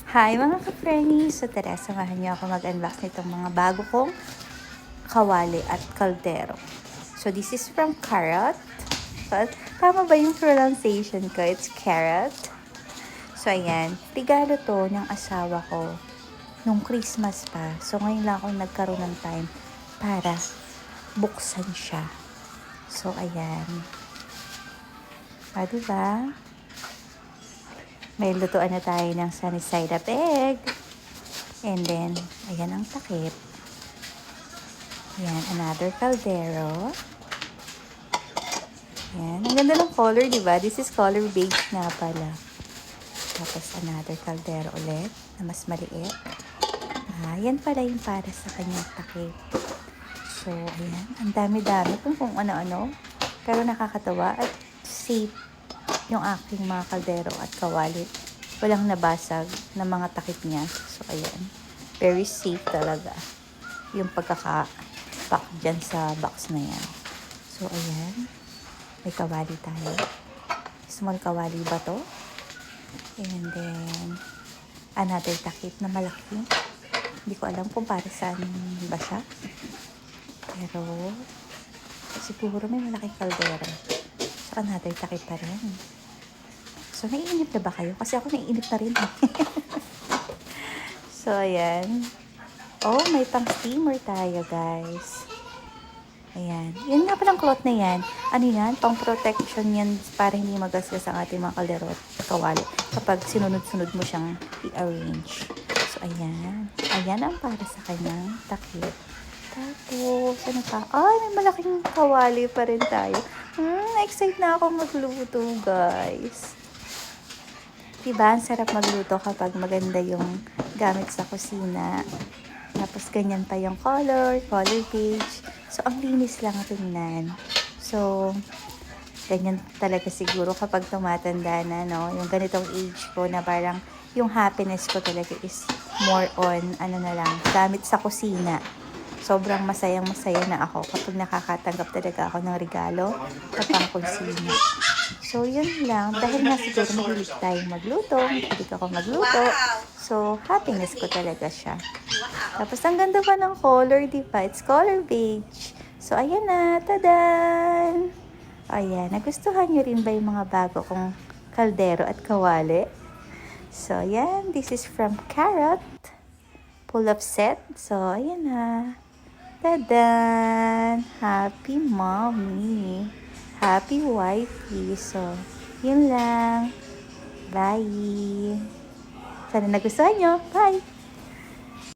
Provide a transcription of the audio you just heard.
Hi mga ka-Fernie! So tara, samahan niyo ako mag-unbox nitong mga bago kong kawali at kaldero. So this is from Carrot. But, tama ba yung pronunciation ko? It's Carrot. So ayan, regalo to ng asawa ko nung Christmas pa. So ngayon lang ako nagkaroon ng time para buksan siya. So ayan. Diba? May lutuan na tayo ng sunny side up egg. And then, ayan ang takip. Ayan, another caldero. Ayan, ang ganda ng color, diba? This is color beige na pala. Tapos, another caldero ulit na mas maliit. Yan pala yung para sa kanyang takip. So, ayan, ang dami-dami kung ano-ano. Pero nakakatawa at safe yung aking mga kaldero at kawali. Walang nabasag na mga takip niya. So, ayan. Very safe talaga yung pagkaka-pack dyan sa box na yan. So, ayan. May kawali tayo. Small kawali ba to? And then, another takip na malaki. Hindi ko alam kung para saan ba siya. Pero, siguro may malaking kaldero. So, another takip pa rin. So, naiinip na ba kayo? Kasi ako naiinip na rin. So, ayan. Oh, may pang steamer tayo, guys. Ayan. Yan nga palang cloth na yan. Ano yan? Pang protection yan para hindi magasgas ang ating mga kaldero at kawali kapag sinunod-sunod mo siyang i-arrange. So, ayan. Ayan ang para sa kanyang takip. Tapos, ano pa? Ay, may malaking kawali pa rin tayo. Excited na ako magluto, guys. Diba? Ang sarap magluto kapag maganda yung gamit sa kusina. Tapos, ganyan pa yung color beige. So, ang linis lang tingnan. So, ganyan talaga siguro kapag tumatanda na, no? Yung ganitong age ko na parang yung happiness ko talaga is more on, ano na lang, gamit sa kusina. Sobrang masayang-masaya na ako kapag nakakatanggap talaga ako ng regalo kapag kusina. So, yun lang. Dahil nga siguro mahilig tayong magluto, mahilig ako magluto. So, happiness ko talaga siya. Tapos, ang ganda pa ng color, diba? It's color beige. So, ayan na. Tadan! Ayan. Nagustuhan nyo rin ba yung mga bago kong kaldero at kawali? So, ayan. This is from Carrot. Pull-up set. So, ayan na. Tadan! Happy mommy! Happy wifey. So, yun lang. Bye! Sana nagustuhan nyo. Bye!